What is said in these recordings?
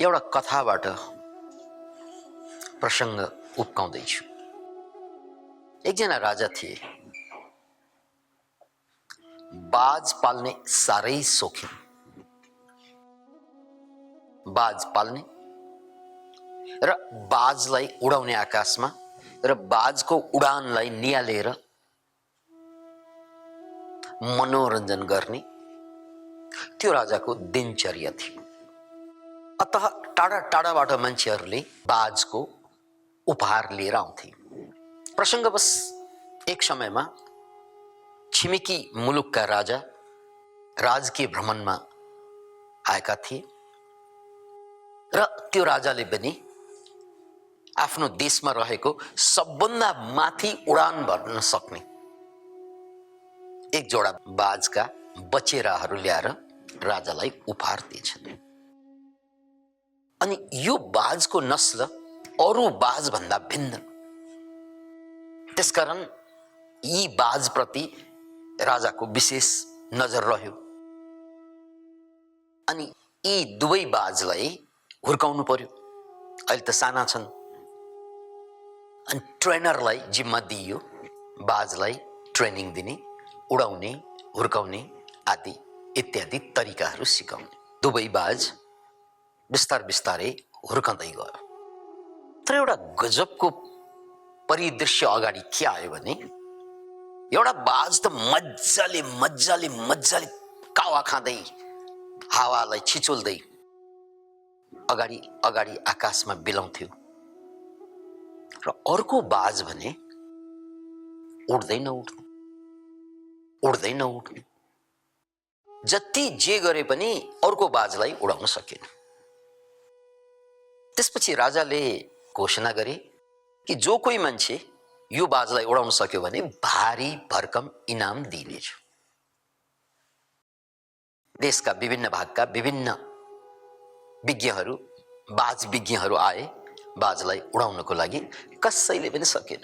एउटा कथाबाट प्रसंग उब्काउँदैछु। एकजना राजा थिए, बाज पाल्ने साह्रै शौखिन। बाज पाल्ने र बाजलाई उडाउने आकाशमा र बाजको उडानलाई नियालेर मनोरञ्जन गर्ने त्यो राजाको दिनचर्या थियो। अतः टाढा टाढाबाट मान्छेहरूले बाजको उपहार लिएर आउँथे। प्रसंगवश एक समयमा छिमेकी मुलुकका राजा राजकीय भ्रमणमा आएका थिए र त्यो राजाले पनि आफ्नो देशमा रहेको सबभन्दा माथि उडान भर्न सक्ने एक जोडा बाजका बचेराहरू ल्याएर राजालाई उपहार दिएछन्। अनि यो बाजको नस्ल अरू बाज भन्दा भिन्न। त्यसकारण यी बाज प्रति राजाको विशेष नजर रह्यो। अनि यी दुवै बाजलाई हुर्काउनु पर्यो। अहिले त साना छन्। अनि ट्रेनरलाई जिम्मा दिइयो बाजलाई ट्रेनिङ दिने, उडाउने, हुर्काउने आदि इत्यादि तरिकाहरू सिकाउने। दुवै बाज बिस्तार बिस्तारै हुर्कँदै गयो। तर एउटा गजबको परिदृश्य अगाडि के आयो भने एउटा बाज त मजाले मजाले मजाले कावा खाँदै हावालाई छिचोल्दै अगाडि अगाडि आकाशमा बिलाउँथ्यो र अर्को बाज भने उड्दै नउड्ने, उड्दै नउड्ने। जति जे गरे पनि अर्को बाजलाई उडाउन सकेन। त्यसपछि राजाले घोषणा गरे कि जो कोही मान्छे यो बाजलाई उडाउन सक्यो भने भारी भरकम इनाम दिइनेछ। देशका विभिन्न भागका विभिन्न विज्ञहरू, बाज विज्ञहरू आए बाजलाई उडाउनको लागि। कसैले पनि सकेन।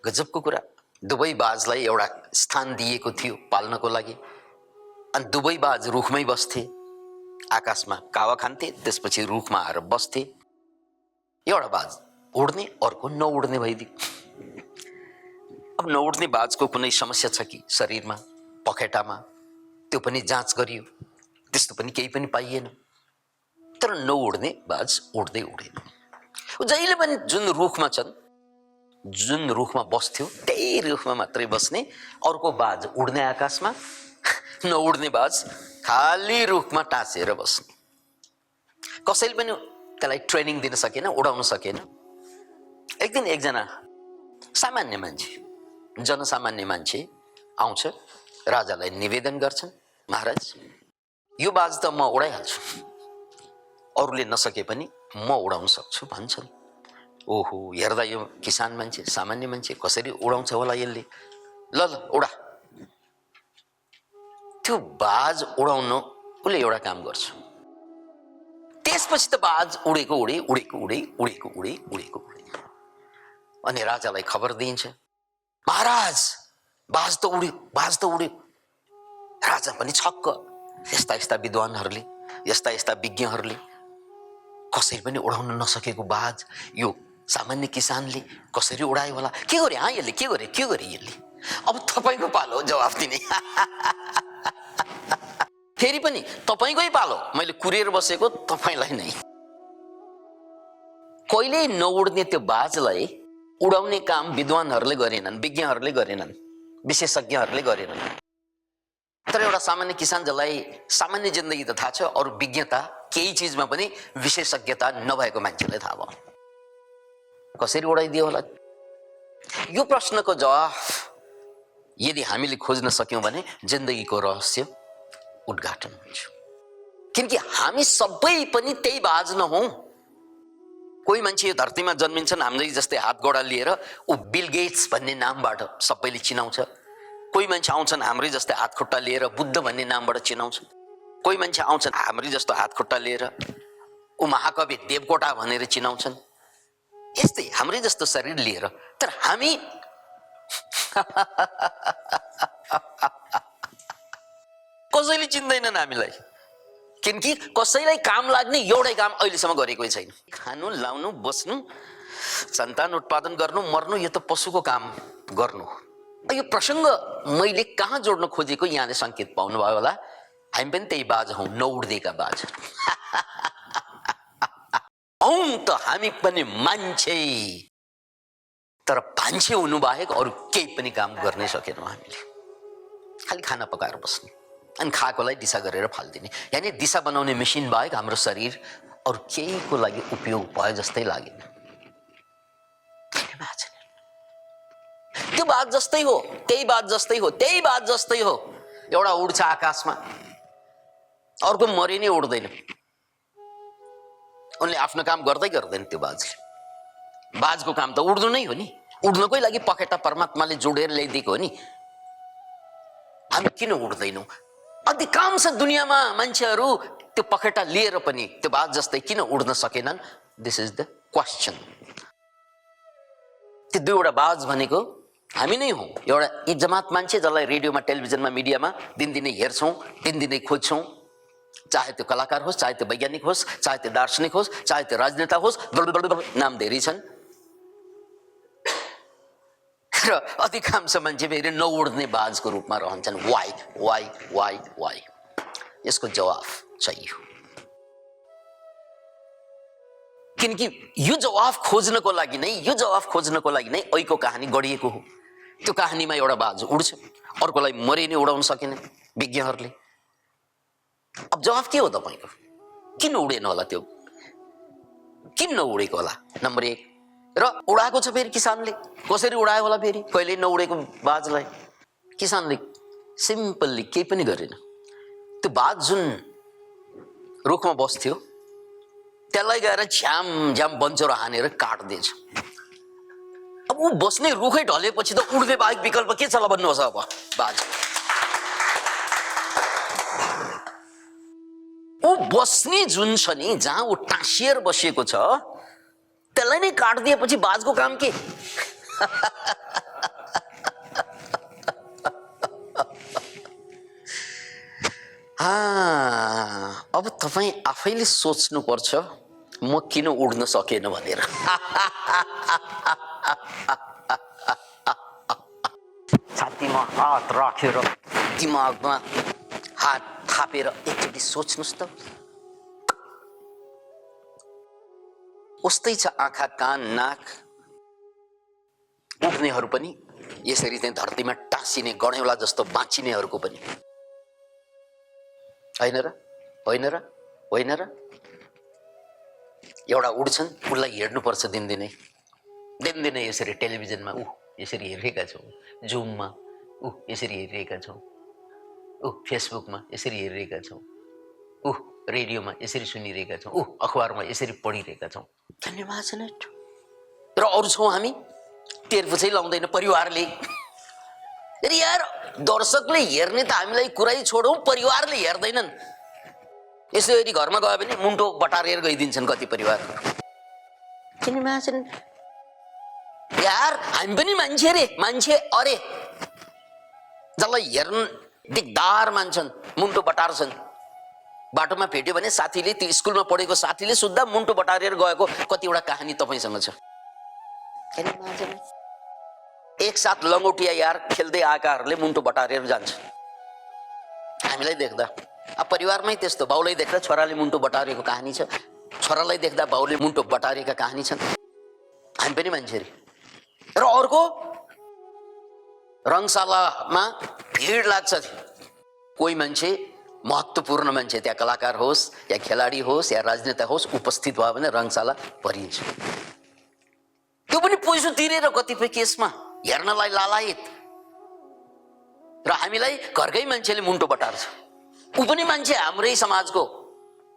गजबको कुरा, दुवै बाजलाई एउटा स्थान दिएको थियो पाल्नको लागि। अनि दुवै बाज रुखमै बस्थे, आकाशमा कावा खान्थे, त्यसपछि रुखमा आएर बस्थे। एउटा बाज उड्ने, अर्को नउड्ने भइदियो। अब नउड्ने बाजको कुनै समस्या छ कि शरीरमा, पखेटामा, त्यो पनि जाँच गरियो। त्यस्तो पनि केही पनि पाइएन। तर नउड्ने बाज उड्दै उडेन। जहिले पनि जुन रुखमा छन्, जुन रुखमा बस्थ्यो त्यही रुखमा मात्रै बस्ने। अर्को बाज उड्ने आकाशमा, नउड्ने बाज खाली रुखमा टाँसेर बस्ने। कसैले पनि त्यसलाई ट्रेनिङ दिन सकेन, उडाउन सकेन। एक दिन एकजना सामान्य मान्छे, जनसामान्य मान्छे आउँछ, राजालाई निवेदन गर्छन्, महाराज यो बाज त म उडाइहाल्छु, अरूले नसके पनि म उडाउन सक्छु भन्छन्। ओहो, हेर्दा यो किसान मान्छे, सामान्य मान्छे, कसरी उडाउँछ होला यसले, ल ल उडा। त्यो बाज उडाउन उसले एउटा काम गर्छ। त्यसपछि त बाज उडेको उडे, उडेको उडे, उडेको उडे, उडेको उडे। अनि राजालाई खबर दिइन्छ, महाराज बाज त उड्यो, बाज त उड्यो। राजा पनि छक्क। यस्ता यस्ता विद्वानहरूले, यस्ता यस्ता विज्ञहरूले कसैले पनि उडाउन नसकेको बाज यो सामान्य किसानले कसरी उडायो होला? के गरे यसले, के गरे, के गरे यसले? अब तपाईँको पालो जवाफ दिने। फेरि पनि तपाईँकै पालो, मैले कुरेर बसेको तपाईँलाई नै। कहिले नउड्ने त्यो बाजलाई उडाउने काम विद्वानहरूले गरेनन्, विज्ञहरूले गरेनन्, विशेषज्ञहरूले गरेनन्। तर एउटा सामान्य किसान जसलाई सामान्य जिन्दगी त थाहा छ, अरू विज्ञता केही चिजमा पनि विशेषज्ञता नभएको मान्छेलाई थाहा भयो। कसरी उडाइदियो होला? यो प्रश्नको जवाफ यदि हामीले खोज्न सक्यौं भने जिन्दगीको रहस्य उद्घाटन हुन्छ। किनकि हामी सबै पनि त्यही बाज नहौं। कोही मान्छे यो धरतीमा जन्मिन्छन् हाम्रै जस्तै हात गोडा लिएर, ऊ बिल गेट्स भन्ने नामबाट सबैले चिनाउँछ। कोही मान्छे आउँछन् हाम्रै जस्तै हात खुट्टा लिएर, बुद्ध भन्ने नामबाट चिनाउँछन्। कोही मान्छे आउँछन् हाम्रै जस्तो हात खुट्टा लिएर, ऊ महाकवि देवकोटा भनेर चिनाउँछन्। यस्तै हाम्रै जस्तो शरीर लिएर। तर हामी कसैले चिन्दैनन् हामीलाई। किनकि कसैलाई काम लाग्ने एउटै काम अहिलेसम्म गरेकै छैन। खानु, लाउनु, बस्नु, सन्तान उत्पादन गर्नु, मर्नु, यो त पशुको काम गर्नु। यो प्रसङ्ग मैले कहाँ जोड्न खोजेको यहाँले सङ्केत पाउनुभयो होला। हामी पनि त्यही बाज हौँ, नउड्देका बाज। त हामी पनि मान्छे, तर मान्छे हुनु बाहेक अरू केही पनि काम गर्नै सकेनौँ हामीले। खालि खाना पकाएर बस्ने अनि खाएकोलाई दिशा गरेर फालिदिने, यानि दिशा बनाउने मेसिन बाहेक हाम्रो शरीर अरू केहीको लागि उपयोग भयो जस्तै लागेन। त्यो बाज जस्तै हो, त्यही बाज जस्तै हो, त्यही बाज जस्तै हो। एउटा उड्छ आकाशमा, अर्को मरि नै उड्दैन। उनले आफ्नो काम गर्दै गर्दैन। त्यो बाजको काम त उड्नु नै हो नि। उड्नकै लागि पखेटा परमात्माले जोडेर ल्याइदिएको हो नि। हामी किन उड्दैनौँ? अधिकांश दुनियाँमा मान्छेहरू त्यो पखेटा लिएर पनि त्यो बाज जस्तै किन उड्न सकेनन्? This is the question. त्यो दुईवटा बाज भनेको हामी नै हौँ। एउटा यी जमात मान्छे जसलाई रेडियोमा, टेलिभिजनमा, मिडियामा दिनदिनै हेर्छौँ, दिनदिनै खोज्छौँ। चाहे त्यो कलाकार होस्, चाहे त्यो वैज्ञानिक होस्, चाहे त्यो दार्शनिक होस्, चाहे त्यो राजनेता होस्, नाम धेरै छन्। र अधिकांश मान्छे फेरि नउड्ने बाजको रूपमा रहन्छन्। Why why why why? यसको जवाफ चाहियो। किनकि यो जवाफ खोज्नको लागि नै ऐको कहानी गढिएको हो। त्यो कहानीमा एउटा बाज उड्छ, अर्कोलाई मरि नै उडाउन सकेन विज्ञहरूले। अब जवाफ के हो तपाईको? किन उडेन होला त्यो? किन नउडेको होला? नम्बर 1। र उडाएको छ फेरि किसानले। कसरी उडायो होला फेरि? कहिले नउडेको बाजलाई किसानले सिम्पल्ली केही पनि गरेन। त्यो बाज जुन रुखमा बस्थ्यो त्यसलाई गएर झ्याम बन्चरो हानेर काट्दिएछ। अब ऊ बस्ने रुखै ढलेपछि त उड्ने बाहेक विकल्प के छ ल भन्नुहोस्। अब बाज ऊ बस्ने जुन छ नि, जहाँ ऊ टाँसिएर बसिएको छ त्यसलाई नै काटिदिएपछि बाजको काम के? अब तपाईँ आफैले सोच्नु पर्छ म किन उड्न सकेन भनेर। छातीमा हात राखेर दिमागमा हात थापेर एकचोटि सोच्नुस् त। उस्तै छ आँखा, कान, नाक। उड्नेहरू पनि यसरी चाहिँ धरतीमा टाँसिने गणेउला जस्तो बाँचिनेहरूको पनि होइन र? होइन र? होइन र? एउटा उड्छन्, उसलाई हेर्नुपर्छ दिनदिनै यसरी टेलिभिजनमा यसरी हेरिरहेका छौँ, जुममा यसरी हेरिरहेका छौँ, फेसबुकमा यसरी हेरिरहेका छौँ, रेडियोमा यसरी सुनिरहेका छौँ, अखबारमा यसरी पढिरहेका छौँ। धन्यवाद छ नि। र अरू छौँ हामी टेरपुछै लाउँदैन परिवारले। यार दर्शकले हेर्ने त हामीलाई कुरै छोडौँ, परिवारले हेर्दैनन्। यसरी घरमा गयो भने मुन्टो बटारेर गइदिन्छन् कति परिवार। यार हामी पनि मान्छे रे, मान्छे अरे जसलाई हेर्न दिगदार मान्छन्, मुन्टो बटार्छन्। बाटोमा भेट्यो भने साथीले, त्यो स्कुलमा पढेको साथीले सुद्धा मुन्टो बटारेर गएको कतिवटा कहानी तपाईँसँग छ। एक साथ लङ्गोटिया यार खेल्दै आएकाहरूले मुन्टो बटारेर जान्छ। हामीलाई देख्दा अब परिवारमै त्यस्तो, बाउलाई देख्दा छोराले मुन्टो बटारेको कहानी छ, छोरालाई देख्दा बाउले मुन्टो बटारेका कहानी छन्। हामी पनि मान्छे रे। र अर्को रङशालामा भिड लाग्छ। कोही मान्छे महत्त्वपूर्ण मान्छे, त्यहाँ कलाकार होस् या खेलाडी होस् या राजनेता होस्, उपस्थित भयो भने रङशाला भरिन्छ। त्यो पनि पैसा तिरेर कतिपय केसमा हेर्नलाई लालायत। र हामीलाई घरकै मान्छेले मुन्टो बटार्छ। ऊ पनि मान्छे, हाम्रै समाजको,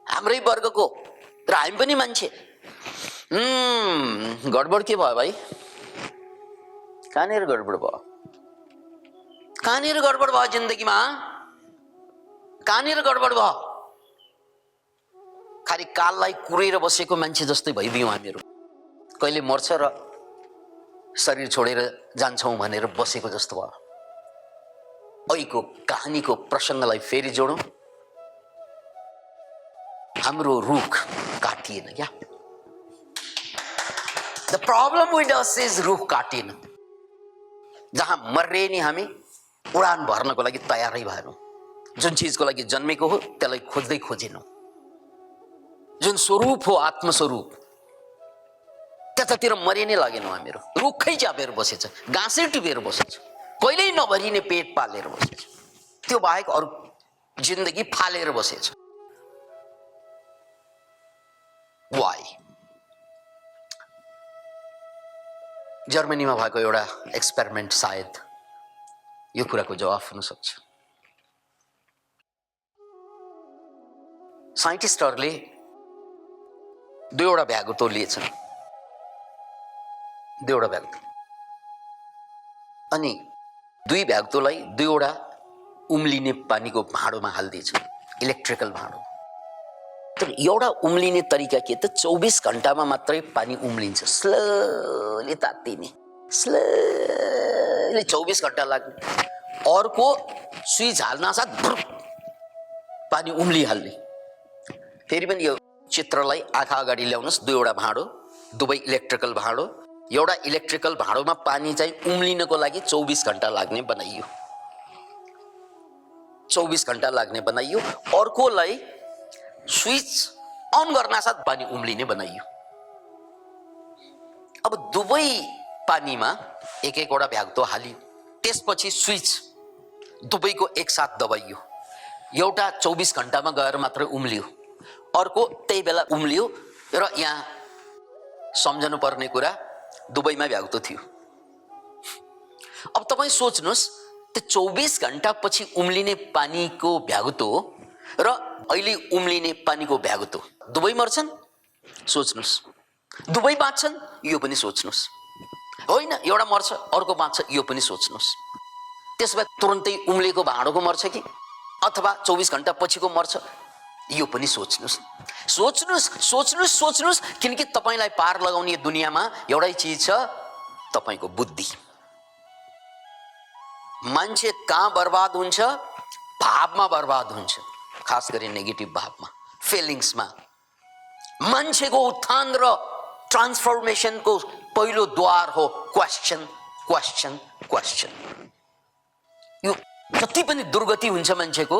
हाम्रै वर्गको, र हामी पनि मान्छे। गडबड के भयो भाइ? कहाँनिर गडबड भयो? कहाँनिर गडबड भयो जिन्दगीमा? कहाँनिर गडबड भयो? खालि काललाई कुरेर बसेको मान्छे जस्तै भइदियौँ हामीहरू। कहिले मर्छ र शरीर छोडेर जान्छौँ भनेर बसेको जस्तो भयो। अहिलेको कहानीको प्रसङ्गलाई फेरि जोडौँ। हाम्रो रुख काटिएन क्या। The problem with us is रुख काटिएन। जहाँ मर्रे नि हामी उडान भर्नको लागि तयारै भएनौँ। जुन चिजको लागि जन्मेको हो त्यसलाई खोज्दै खोजेनौँ। जुन स्वरूप हो आत्मस्वरूप त्यतातिर मरि नै लागेनौँ हामीहरू। रुखै च्यापेर बसेछ, घाँसै टिपेर बसेछ, कहिल्यै नभरिने पेट पालेर बसेछ, त्यो बाहेक अरू जिन्दगी फालेर बसेछ। वाइ? जर्मनीमा भएको एउटा एक्सपेरिमेन्ट सायद यो कुराको जवाफ हुन सक्छ। साइन्टिस्टहरूले दुईवटा भ्यागुतो लिएछन्, दुईवटा भ्यागुतो, अनि दुई भ्यागुतोलाई दुईवटा उम्लिने पानीको भाँडोमा हालिदिएछन्, इलेक्ट्रिकल भाँडो। तर एउटा उम्लिने तरिका के त 24 घण्टामा मात्रै पानी उम्लिन्छ, स्लोली तात्तिने, स्लोली 24 घण्टा लाग्ने। अर्को स्विच हाल्न साथ पानी उम्लिहाल्ने। फेरि पनि यो चित्रलाई आँखा अगाडि ल्याउनुहोस्, दुईवटा भाँडो, दुवै इलेक्ट्रिकल भाँडो। एउटा इलेक्ट्रिकल भाँडोमा पानी चाहिँ उम्लिनको लागि 24 घण्टा लाग्ने बनाइयो, 24 घण्टा लाग्ने बनाइयो। अर्कोलाई स्विच अन गर्न साथ पानी उम्लिने बनाइयो। अब दुवै पानीमा एक एकवटा भ्यागुतो हालियो, त्यसपछि स्विच दुवैको एकसाथ दबाइयो। एउटा 24 घण्टामा गएर मात्रै उम्लियो, अर्को त्यही बेला उम्लियो। र यहाँ सम्झनु पर्ने कुरा दुवैमा भ्यागुतो थियो। अब तपाईँ सोच्नुहोस्, त्यो 24 घण्टा पछि उम्लिने पानीको भ्यागुतो र अहिले उम्लिने पानीको भ्यागुतो दुवै मर्छन्? सोच्नुहोस्। दुवै बाँच्छन्? यो पनि सोच्नुहोस्। होइन, एउटा मर्छ अर्को बाँच्छ, यो पनि सोच्नुहोस्। त्यसो भए तुरन्तै उम्लेको भाँडोको मर्छ कि अथवा 24 घण्टा पछिको मर्छ? यो पनि सोच्नुहोस्। सोच्नुहोस् सोच्नुहोस् सोच्नुहोस्, किनकि तपाईँलाई पार लगाउने दुनियाँमा एउटै चिज छ, तपाईँको बुद्धि। मान्छे कहाँ बर्बाद हुन्छ? भावमा बर्बाद हुन्छ, खास गरी नेगेटिभ भावमा, फिलिङ्समा। मान्छेको उत्थान र ट्रान्सफर्मेसनको पहिलो द्वार हो क्वेश्चन, क्वेश्चन, क्वेश्चन। यो जति पनि दुर्गति हुन्छ मान्छेको,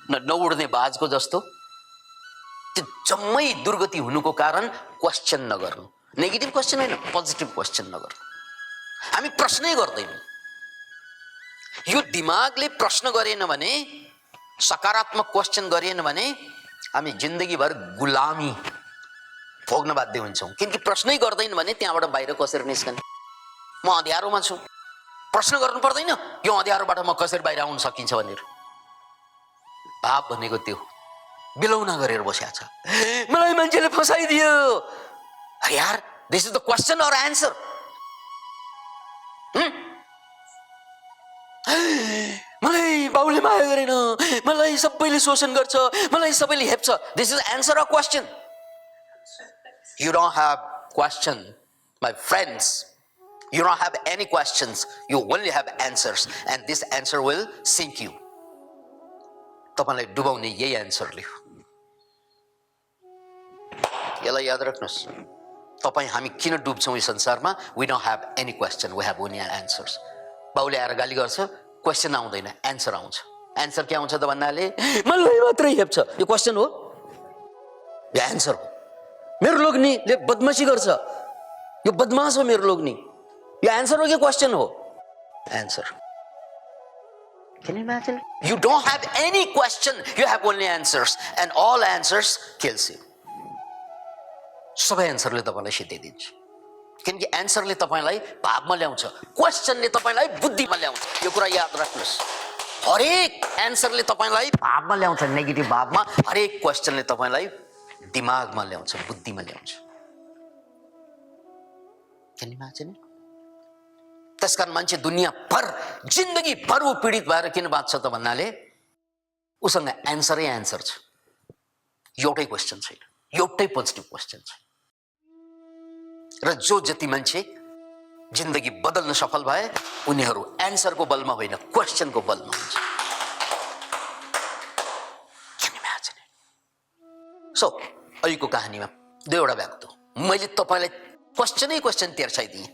नउड्ने बाजको जस्तो, त्यो जम्मै दुर्गति हुनुको कारण क्वेश्चन नगर्नु। नेगेटिभ क्वेश्चन होइन, पोजिटिभ क्वेश्चन नगर्नु। हामी प्रश्नै गर्दैनौँ। यो दिमागले प्रश्न गरेन भने, सकारात्मक क्वेश्चन गरेन भने हामी जिन्दगीभर गुलामी भोग्न बाध्य हुन्छौँ। किनकि प्रश्नै गर्दैन भने त्यहाँबाट बाहिर कसरी निस्कने? म अँध्यारोमा छु, प्रश्न गर्नु पर्दैन यो अँध्यारोबाट म कसरी बाहिर आउन सकिन्छ भनेर। भाव भनेको त्यो बिलौना गरेर बसेको छ, मलाई मान्छेले फसाइदियो। यार, this is the question or answer? मलाई बाउले माया गरेन, मलाई सबैले शोषण गर्छ, मलाई सबैले हेप्छ। This is answer or question? You don't have question, my friends. You don't have any questions. You only have answers, and this answer will sink you. तपाईलाई डुबाउने यही एन्सरले हो। यसलाई याद राख्नुहोस्। तपाईँ हामी किन डुब्छौँ यो संसारमा? We don't have any question, we have only answers. बाउले आएर गाली गर्छ, क्वेश्चन आउँदैन, एन्सर आउँछ। एन्सर के आउँछ त भन्नाले मलाई मात्रै हेप्छ, यो क्वेश्चन हो? यो एन्सर हो। मेरो लोग्नीले बदमासी गर्छ, यो बदमास हो मेरो लोग्नी, यो एन्सर हो कि क्वेश्चन हो? Answer. Can you imagine? You don't have any question, you have only answers, and all answers kills you. सबै एन्सरले तपाईलाई सिद्धिदिन्छ, किनकि एन्सरले तपाईलाई भावमा ल्याउँछ, क्वेश्चनले तपाईलाई बुद्धिमा ल्याउँछ। यो कुरा याद राख्नुहोस्। हरेक एन्सरले तपाईलाई भावमा ल्याउँछ, नेगेटिभ भावमा। हरेक क्वेश्चनले तपाईलाई दिमागमा ल्याउँछ, बुद्धिमा ल्याउँछ। Can you imagine? त्यसकारण मान्छे दुनियाँभर जिन्दगीभर ऊ पीडित भएर किन बाँच्छ त भन्नाले उसँग एन्सरै एन्सर छ, एउटै क्वेश्चन छैन, एउटै पोजिटिभ क्वेश्चन छ। र जो जति मान्छे जिन्दगी बदल्न सफल भए उनीहरू एन्सरको बलमा होइन, क्वेश्चनको बलमा हुन्छ। सो अहिलेको कहानीमा दुईवटा व्यक्त मैले तपाईँलाई क्वेसन तेर्साइदिएँ,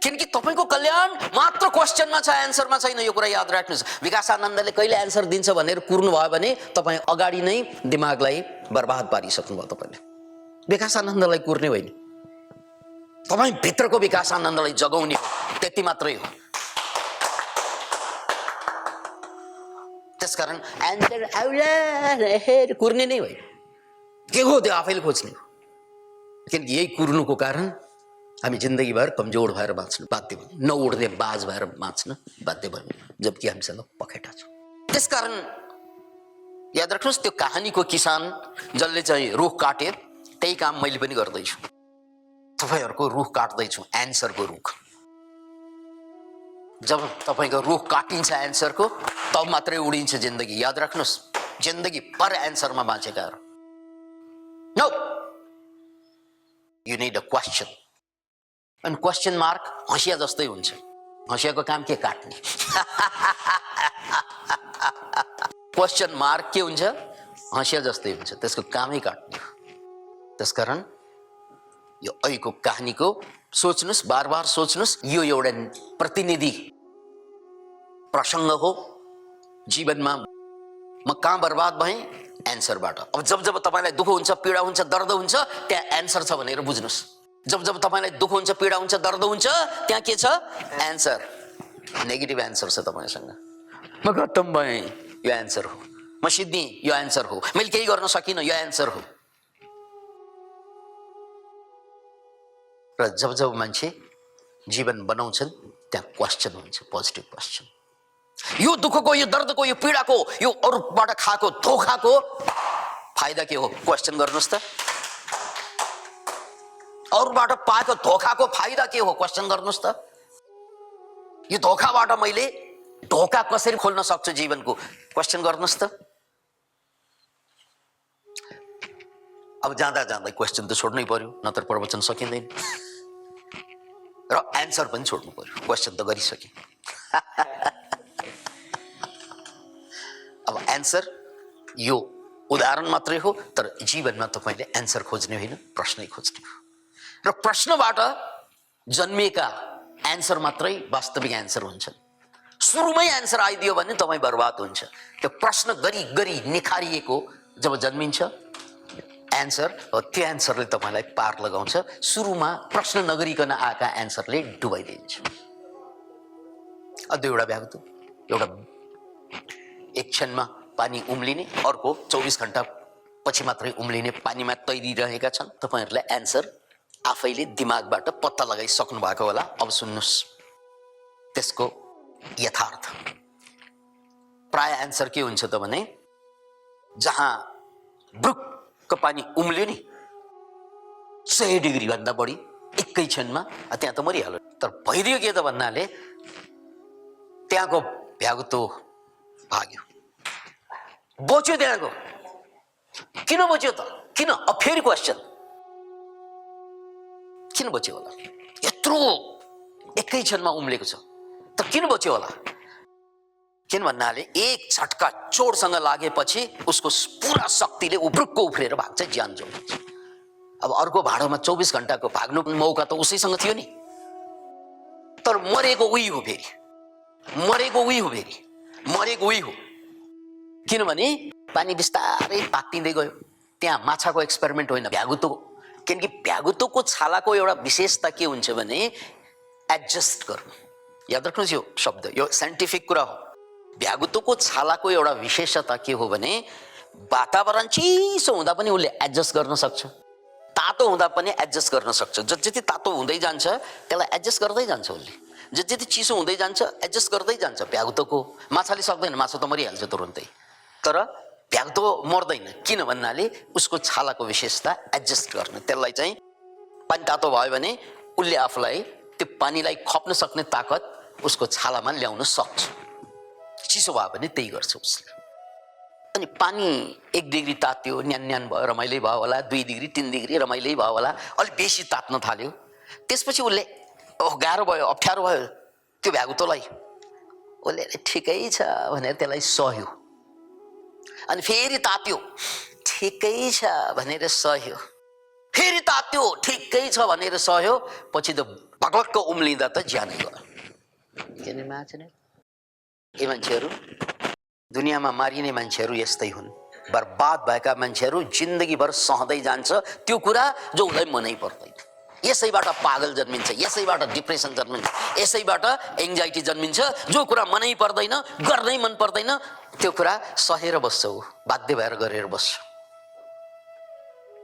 किनकि तपाईँको कल्याण मात्र क्वेसनमा छ, एन्सरमा छैन। यो कुरा याद राख्नुहोस्। विकास आनन्दले कहिले एन्सर दिन्छ भनेर कुर्नु भयो भने तपाईँ अगाडि नै दिमागलाई बर्बाद पारिसक्नुभयो। तपाईँले विकास आनन्दलाई कुर्ने होइन, तपाईँ भित्रको विकास आनन्दलाई जगाउने हो, त्यति मात्रै हो। त्यसकारण एन्सर आउला कुर्ने नै होइन, के हो त्यो आफैले खोज्ने हो। किनकि यही कुर्नुको कारण हामी जिन्दगीभर कमजोर भएर बाँच्नु बाध्य भयौँ, नउड्ने बाज भएर बाँच्न बाध्य भयौँ, जबकि हामीसँग पखेटा छ। त्यसकारण याद राख्नुहोस्, त्यो कहानीको किसान जसले चाहिँ रुख काटे, त्यही काम मैले पनि गर्दैछु। तपाईँहरूको रुख काट्दैछु, एन्सरको रुख। जब तपाईँको रुख काटिन्छ एन्सरको, तब मात्रै उडिन्छ जिन्दगी। याद राख्नुहोस्, जिन्दगी पर एन्सरमा बाँचेकाहरू। No, you need a question. अनि क्वेसन मार्क हँसिया जस्तै हुन्छ। हँसियाको काम के? काट्ने। क्वेसन मार्क के हुन्छ? हँसिया जस्तै हुन्छ, त्यसको कामै काट्ने। त्यसकारण यो अहिलेको कहानीको सोच्नुहोस्, बार बार सोच्नुहोस्। यो एउटा प्रतिनिधि प्रसङ्ग हो जीवनमा। म कहाँ बर्बाद भएँ? एन्सरबाट। अब जब जब तपाईँलाई दुःख हुन्छ, पीडा हुन्छ, दर्द हुन्छ, त्यहाँ एन्सर छ भनेर बुझ्नुहोस्। जब जब तपाईँलाई दुःख हुन्छ, पीडा हुन्छ, दर्द हुन्छ, त्यहाँ के छ? एन्सर। नेगेटिभ एन्सर छ तपाईँसँग। म खत्तम भएँ, यो एन्सर हो। म सिद्धि, यो एन्सर हो। मैले केही गर्न सकिनँ, यो एन्सर हो। र जब जब मान्छे जीवन बनाउँछन्, त्यहाँ क्वेसन हुन्छ, पोजिटिभ क्वेसन। यो दुःखको, यो दर्दको, यो पीडाको, यो अरूबाट खाएको धोखाको फाइदा के हो? क्वेसन गर्नुहोस् त। अरूबाट पाएको धोखाको फाइदा के हो? क्वेसन गर्नुहोस् त। यो धोखाबाट मैले ढोका कसरी खोल्न सक्छु जीवनको? क्वेसन गर्नुहोस् त। अब जाँदा जाँदै क्वेसन त छोड्नै पर्यो, नत्र प्रवचन सकिँदैन। र एन्सर पनि छोड्नु पर्यो, क्वेसन त गरिसके। अब एन्सर यो उदाहरण मात्रै हो, तर जीवनमा तपाईँले एन्सर खोज्ने होइन, प्रश्नै खोज्ने हो। र प्रश्नबाट जन्मिएका एन्सर मात्रै वास्तविक एन्सर हुन्छन्। सुरुमै एन्सर आइदियो भने तपाईँ बर्बाद हुन्छ। त्यो प्रश्न गरी गरी निखारिएको जब जन्मिन्छ एन्सर, त्यो एन्सरले तपाईँलाई पार लगाउँछ। सुरुमा प्रश्न नगरिकन आएका एन्सरले डुबाइदिन्छ। दुईवटा भ्यागुतो, एउटा एक क्षणमा पानी उम्लिने, अर्को 24 घण्टा पछि मात्रै उम्लिने पानीमा तैरिरहेका छन्। तपाईँहरूलाई एन्सर आफैले दिमागबाट पत्ता लगाइसक्नु भएको होला। अब सुन्नुहोस् त्यसको यथार्थ। प्राय एन्सर के हुन्छ त भने, जहाँ ब्रुकको पानी उम्ल्यो नि 100 डिग्री भन्दा बढी एकै क्षणमा, त्यहाँ त मरिहाल्यो। तर भइदियो के त भन्नाले त्यहाँको भ्यागुतो भाग्यो, बच्यो। त्यहाँको किन बच्यो त? किन? अब फेरि क्वेसन, किन बच्यो होला? यत्रो एकै क्षणमा उम्लेको छ, त किन बच्यो होला? किन भन्नाले एक झट्का जोडसँग लागेपछि उसको पुरा शक्तिले उब्रुक्को उफ्रेर भाग्छ, ज्यान जोड्छ। अब अर्को भाँडोमा 24 घण्टाको भाग्नु मौका त उसैसँग थियो नि, तर मरेको उही हो। फेरि मरेको उही हो, फेरि मरेको उही हो। किनभने पानी बिस्तारै पाक्टिँदै गयो। त्यहाँ माछाको एक्सपेरिमेन्ट होइन, भ्यागुतो। किनकि भ्यागुतोको छालाको एउटा विशेषता के हुन्छ भने एडजस्ट गर्नु। याद राख्नुहोस् यो शब्द, यो साइन्टिफिक कुरा हो। भ्यागुतोको छालाको एउटा विशेषता के हो भने वातावरण चिसो हुँदा पनि उसले एडजस्ट गर्न सक्छ, तातो हुँदा पनि एडजस्ट गर्न सक्छ। जति तातो हुँदै जान्छ त्यसलाई एडजस्ट गर्दै जान्छ उसले, जति चिसो हुँदै जान्छ एडजस्ट गर्दै जान्छ। भ्यागुतोको माछाले सक्दैन, माछा त मरिहाल्छ तुरुन्तै। तर भ्यागुतो मर्दैन, किन भन्नाले उसको छालाको विशेषता एडजस्ट गर्ने। त्यसलाई चाहिँ पानी तातो भयो भने उसले आफूलाई त्यो पानीलाई खप्न सक्ने ताकत उसको छालामा ल्याउन सक्छ। चिसो भयो भने त्यही गर्छ उसले। अनि पानी 1 डिग्री तात्यो, न्यान न्यान भयो, रमाइलै भयो होला। 2 डिग्री 3 डिग्री रमाइलै भयो होला। अलिक बेसी तात्न थाल्यो, त्यसपछि उसले गाह्रो भयो, अप्ठ्यारो भयो त्यो भ्यागुतोलाई। उसले ठिकै छ भनेर त्यसलाई सह्यो। अनि फेरि तात्यो, ठिकै छ भनेर सहयो, फेरि तात्यो ठिकै छ भनेर सहयो, पछि त भगलक्क उम्लिँदा त ज्यानै गयो। किन मान्छे यी मान्छेहरू, दुनियाँमा मारिने मान्छेहरू यस्तै हुन्। बर्बाद भएका मान्छेहरू जिन्दगीभर सहँदै जान्छ त्यो कुरा जो उसलाई मनै पर्दैन। यसैबाट पागल जन्मिन्छ, यसैबाट डिप्रेसन जन्मिन्छ, यसैबाट एङ्जाइटी जन्मिन्छ। जो कुरा मनै पर्दैन, गर्नै मन पर्दैन, त्यो कुरा सहेर बस्छ, ऊ बाध्य भएर गरेर बस्छ।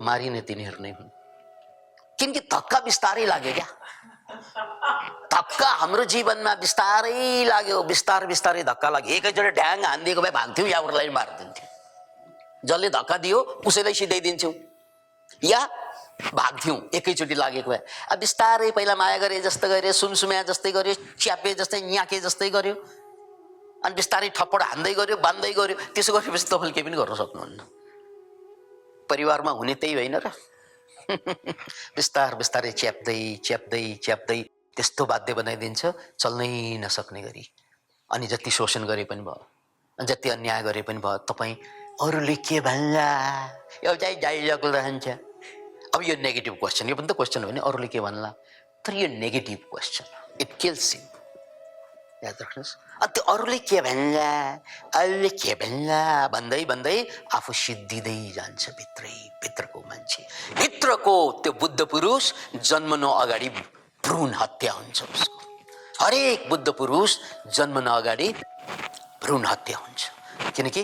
मारिने तिनीहरू नै हुन्। किनकि धक्का बिस्तारै लाग्यो क्या, धक्का हाम्रो जीवनमा बिस्तारै लाग्यो, बिस्तारै बिस्तारै धक्का लाग्यो। एकैचोटि ढ्याङ हानिदिएको भए भाग्थ्यौँ या उसलाई मारिदिन्थ्यौँ। जसले धक्का दियो उसैलाई सिधाइदिन्छौँ या भाग्थ्यौँ एकैचोटि लागेको भए। अब बिस्तारै पहिला माया गरे जस्तो गऱ्यो, सुमसुम्या जस्तै गर्यो, च्यापे जस्तै न्याके जस्तै गर्यो, अनि बिस्तारै थप्पड हान्दै गर्यो, बान्दै गर्यो। त्यसो गरेपछि तपाईँले केही पनि गर्न सक्नुहुन्न। परिवारमा हुने त्यही होइन र? बिस्तार बिस्तारै च्याप्दै च्याप्दै च्याप्दै त्यस्तो बाध्य बनाइदिन्छ चल्नै नसक्ने गरी। अनि जति शोषण गरे पनि भयो, जति अन्याय गरे पनि भयो, तपाईँ अरूले के भन्ला एउटै डाइलग रहन्छ। अब यो नेगेटिभ क्वेसन, यो पनि त क्वेसन हो नि, अरूले के भन्ला, तर यो नेगेटिभ क्वेसन, इट किल्स हिम। याद राख्नुहोस्। अनि त्यो अरूले के भन्ला, अरूले के भन्ला भन्दै भन्दै आफू सिद्धिँदै जान्छ भित्रै। भित्रको मान्छे, भित्रको त्यो बुद्ध पुरुष जन्मनु अगाडि भ्रूण हत्या हुन्छ उसको। हरेक बुद्ध पुरुष जन्मनु अगाडि भ्रूण हत्या हुन्छ, किनकि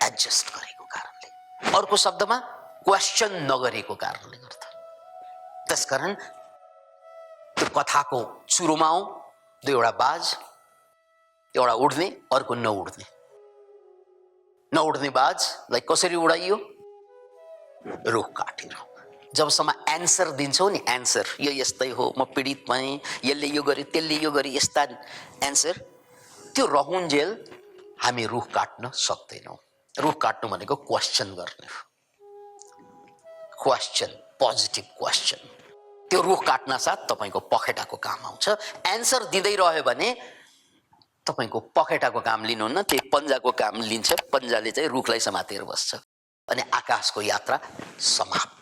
एडजस्ट गरेको कारणले, अर्को शब्दमा क्वेसन नगरेको कारणले गर्दा। त्यसकारण त्यो कथाको सुरुमा आउँ, दुईवटा बाज, एउटा उड्ने अर्को नउड्ने। नउड्ने बाजलाई कसरी उडाइयो? रुख काटेर। जबसम्म एन्सर दिन्छौ नि, एन्सर यो यस्तै हो, म पीडित भएँ, यसले यो गर्यो, त्यसले यो गर्यो, यस्ता एन्सर, त्यो रहुन्जेल हामी रुख काट्न सक्दैनौँ। रुख काट्नु भनेको क्वेसन गर्ने हो, क्वेसन, पोजिटिभ क्वेसन। त्यो रुख काट्न साथ तपाईँको पखेटाको काम आउँछ। एन्सर दिँदै रह्यो भने तपाईँको पखेटाको काम लिनुहुन्न, त्यो पन्जाको काम लिन्छ। पन्जाले चाहिँ रुखलाई समातेर बस्छ अनि आकाशको यात्रा समाप्त।